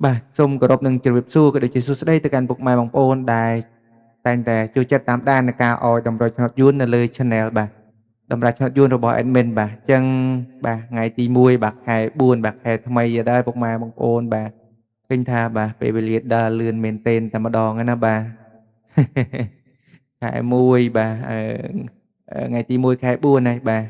Bà xung có rộp nâng chữ viết xua cái được chỉ xua đây từกันbuộc mai bằng ôn đài tạiแต่ជួយចិត្តតាមដាននៃការអោយតម្រុយឆ្នោតយួននៅលើ channel បាទតម្រាប់ឆ្នោតយួនរបស់ admin បាទអញ្ចឹងបាទថ្ងៃទី1បាទខែ4បាទខែថ្មីដែរពុកម៉ែបងប្អូនបាទឃើញថាបាទពេលវេលាដើរលឿនមែនទែនតែម្ដងណាបាទខែ1បាទថ្ងៃទី1ខែ4ហើយបាទ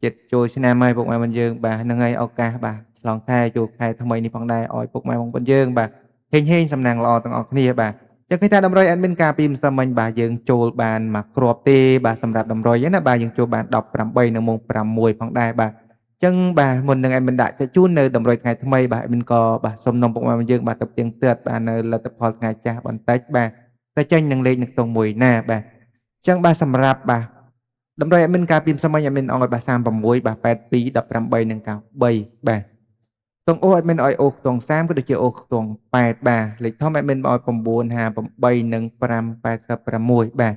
ចិត្តចូលឆ្នាំហើយពុកម៉ែបងយើងបាទហ្នឹងហើយឱកាសបាទឆ្លងខែចូលខែថ្មីនេះផងដែរអោយពុកម៉ែបងប្អូនយើងបាទហេងសំណាងល្អទាំងអស់គ្នាបាទចឹងឃើញថាតម្រុយ admin ការពីម្សិលមិញបាទយើងចូលបានមកគ្រាប់ទេបាទសម្រាប់តម្រុយណាបាទយើងចូលបាន18នៅម៉ោង6ផងដែរបាទចឹងបាទមុននឹង admin ដាក់ចែកជូននៅតម្រុយថ្ងៃថ្មីបាទ admin ក៏បាទសូមនាំពុកម៉ែយើងបាទទៅផ្ទៀងផ្ទាត់បាទនៅលទ្ធផលថ្ងៃចាស់បន្តិចបាទតែចេញនឹងលេខនឹងខ្ទង់មួយណាបាទចឹងបាទសម្រាប់បាទតម្រុយ admin ការពីម្សិលមិញ admin អងឲ្យបាទ36បាទ82 18និង93បាទខ្ទង់អូ admin ឲ្យអូខ្ទង់30ក៏ដូចជាអូខ្ទង់8បាទលេខធំ admin ឲ្យ958និង586បាទ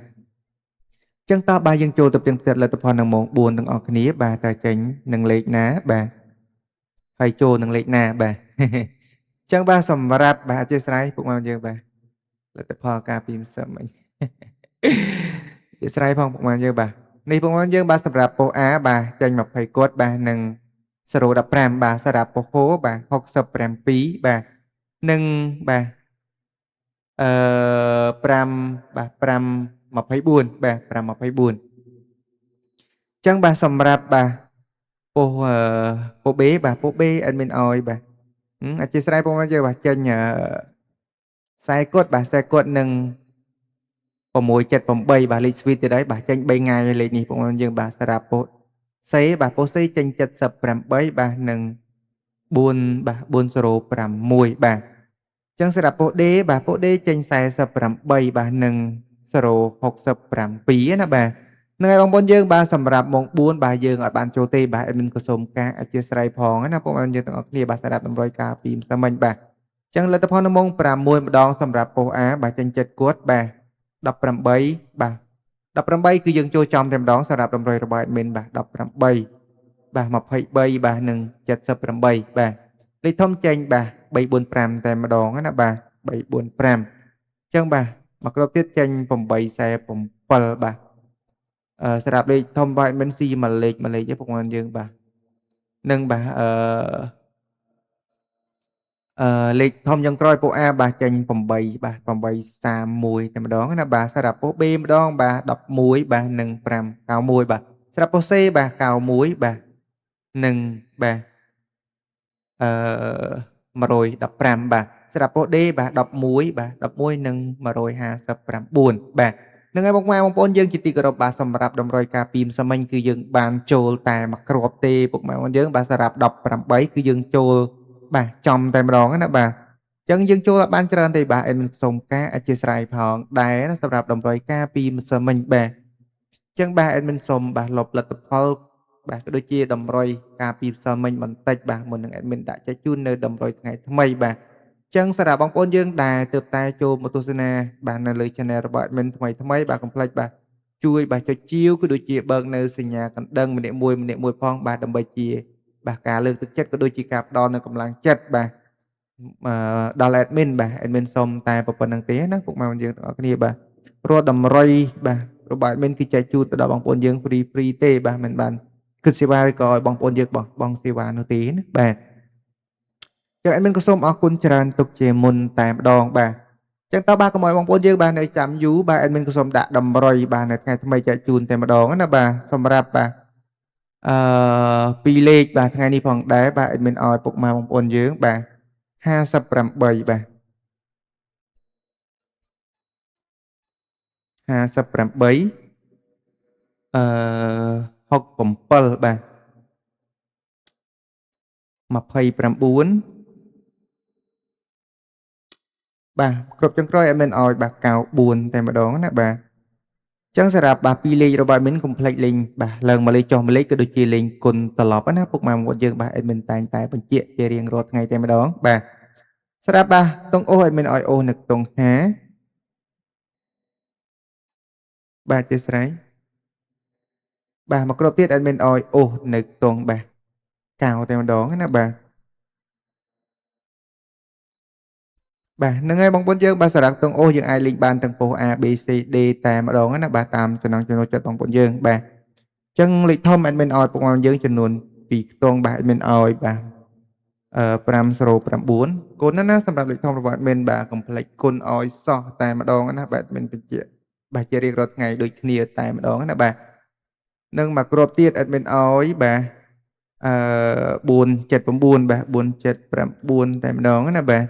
ចឹងតើបាទយើងចូលទៅផ្ទៀងផ្ទាត់លទ្ធផលនៅម៉ោង4ទាំងអស់គ្នាបាទតើចេញនឹងលេខណាបាទហើយចូលនឹងលេខណាបាទចឹងបាទសម្រាប់បាទអធិស្ឋានពុកម៉ែយើងបាទលទ្ធផលការពីម្សិលមិញអធិស្ឋានផងពុកម៉ែយើងបាទនេះពុកម៉ែយើងបាទសម្រាប់ពោះ A បាទចេញ20គាត់បាទនឹង015បាទសម្រាប់ពោះ H បាទ67បាទនិងបាទ5បាទ524បាទ524ចឹងបាទសម្រាប់បាទពោះពោះ B បាទពោះ B admin ឲ្យបាទអធិស្ឋានពុកម៉ែយើងបាទចេញ40គាត់បាទ40គាត់នឹង678បាទលេខ sweet ទៀតហើយបាទចេញ3ថ្ងៃលេខនេះពុកម៉ែយើងបាទសម្រាប់ពោះ C បាទពោះ C ចេញ78បាទនឹង4បាទ406បាទចឹងសម្រាប់ពោះ D បាទពោះ D ចេញ48បាទនឹង067ណាបាទនឹងហើយបងប្អូនយើងបាទសម្រាប់ម៉ោង4បាទយើងអត់បានចូលទេបាទ admin ក៏សូមការអធិស្ឋានផងណាបងប្អូនយើងទាំងអស់គ្នាបាទសម្រាប់តម្រុយការពីម្សិលមិញបាទចឹងលទ្ធផលនៅម៉ោង6ម្ដងសម្រាប់ពោះ A បាទចេញ7គាត់បាទ18បាទ18គឺយើងចូលចំតែម្ដងសម្រាប់តម្រុយរបស់ admin បាទ18បាទ23បាទនិង78បាទលេខធំចេញបាទ345តែម្ដងណាបាទ345អញ្ចឹងបាទមកគ្រាប់ទៀតចេញ847បាទសម្រាប់លេខធំរបស់ admin C មួយលេខទេពុកម៉ែយើងបាទនឹងបាទលេខធំចុងក្រោយពោះ A បាទចេញ8បាទ831តែម្ដងណាបាទសម្រាប់ពោះ B ម្ដងបាទ11បាទនិង591បាទសម្រាប់ពោះ C បាទ91បាទនិងបាទ115បាទសម្រាប់ពោះ D បាទ11បាទ11និង159បាទនឹងហើយបងប្អូនយើងជាទីគោរពបាទសម្រាប់តម្រុយការពីម្សិលមិញគឺយើងបានចូលតែមួយគ្រាប់ទេពុកម៉ែបងយើងបាទសម្រាប់18គឺយើងចូលបាទចំតែម្ដងណាបាទអញ្ចឹងយើងចូលអត់បានច្រើនទេបាទអេនសូមការអធិស្ឋានផងដែរណាសម្រាប់តម្រុយការពីម្សិលមិញបាទអញ្ចឹងបាទអេដមីនសូមបាទលុបលទ្ធផលបាទក៏ដូចជាតម្រុយការពីម្សិលមិញបន្តិចបាទមុននឹងអេដមីនដាក់ចែកជូននៅតម្រុយថ្ងៃថ្មីបាទអញ្ចឹងសម្រាប់បងប្អូនយើងដែលទើបតែចូលមកទស្សនាបាទនៅលើ channel របស់ admin ថ្មីបាទកុំភ្លេចបាទជួយបាទចុចជាវក៏ដូចជាបើកនៅសញ្ញាកណ្ដឹងម្នាក់មួយផងបាទដើម្បីជាបាទការលើកទឹកចិត្តក៏ដូចជាការផ្ដល់នៅកម្លាំងចិត្តបាទដល់ admin បាទ admin សូមតែប៉ុណ្្នឹងទេណាពុកម៉ែបងយើងទាំងអស់គ្នាបាទរាល់តម្រុយបាទរបស់ admin គឺចែកជូនទៅដល់បងប្អូនយើង free ទេបាទមិនបានគិតសេវាឬក៏ឲ្យបងប្អូនយើងបងសេវានោះទេណាបាទចឹង admin ក៏សូមអរគុណច្រើនទុកជាមុនតែម្ដងបាទចឹងតើបាទកុំឲ្យបងប្អូនយើងបាទនៅចាំយូរបាទ admin ក៏សូមដាក់តម្រុយបាទនៅថ្ងៃថ្មីចែកជូនតែម្ដងណាបាទសម្រាប់បាទ2លេខបាទថ្ងៃនេះផងដែរបាទ admin ឲ្យពុកម៉ែបងប្អូនយើងបាទ58បាទ5867បាទ29បាទគ្រប់ចុងក្រោយ admin ឲ្យបាទ94តែម្ដងណាបាទចឹងសម្រាប់បាទ2លេខរបស់ admin កុំភ្លេចលេងបាទឡើងមកលេខចុះមកលេខក៏ដូចជាលេងគុណត្រឡប់ណាពុកម៉ែបងប្អូនយើងបាទ admin តែងតែបញ្ជាក់ជារៀងរាល់ថ្ងៃតែម្ដងបាទសម្រាប់បាទទងអូស admin ឲ្យអូសនៅខ្ទង់5បាទជាស្រ័យបាទមកគ្រាប់ទៀត admin ឲ្យអូសនៅខ្ទង់បាទកៅតែម្ដងណាបាទ បាទហ្នឹងហើយបងប្អូនយើងបាទសម្រាប់ទាំងអូសយើងអាចលេងបានទាំងពោះ A B C D តែម្ដងណាបាទតាមចំណង់ចំណូលចិត្តបងប្អូនយើងបាទអញ្ចឹងលេខធំ admin ឲ្យពុកម៉ែយើងចំនួន2ខ្ទង់បាទ admin ឲ្យបាទ509គុណណាសម្រាប់លេខធំរបស់ admin បាទកុំភ្លេចគុណឲ្យសោះតែម្ដងណាបាទ admin បញ្ជាក់បាទជារៀងរាល់ថ្ងៃដូចគ្នាតែម្ដងណាបាទនឹងមកគ្រាប់ទៀត admin ឲ្យបាទអឺ479បាទ479តែម្ដងណាបាទ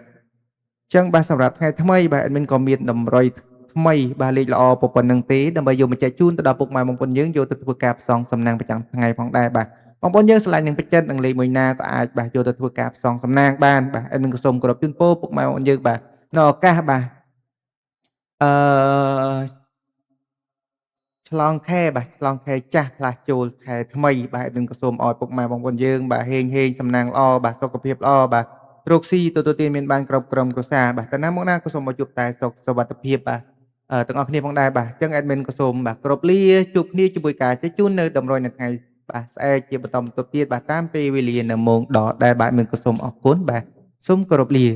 ចឹងបាទសម្រាប់ថ្ងៃថ្មីបាទ admin ក៏មានតម្រុយថ្មីបាទលេខល្អប៉ុណ្ណឹងទេដើម្បីយកមកចែកជូនទៅដល់ពុកម៉ែបងប្អូនយើងយកទៅធ្វើការផ្សងសំណាងប្រចាំថ្ងៃផងដែរបាទបងប្អូនយើងឆ្លាញ់នឹងពេជ្រចិត្តនឹងលេខមួយណាក៏អាចបាទយកទៅធ្វើការផ្សងសំណាងបានបាទ admin ក៏សូមគោរពជូនពរពុកម៉ែបងប្អូនយើងបាទនៅឱកាសបាទអឺឆ្លងខែបាទឆ្លងខែចាស់ផ្លាស់ចូលខែថ្មីបាទ admin ក៏សូមឲ្យពុកម៉ែបងប្អូនយើងបាទហេងសំណាងល្អបាទសុខភាពល្អបាទរកស៊ីទទួលទានមានបានគ្រប់ក្រុមគ្រួសារបាទតាណាមកណាក៏សូមមកជួបតែសុខសុវត្ថិភាពបាទទាំងអស់គ្នាផងដែរបាទអញ្ចឹង admin ក៏សូមបាទគោរពលាជួបគ្នាជាមួយការចែកជូននៅតម្រុយនៅថ្ងៃបាទស្អែកជាបន្តបន្ទាប់ទៀតបាទតាមពេលវេលានៅម៉ោងដដែលបាទ admin ក៏សូមអរគុណបាទសូមគោរពលា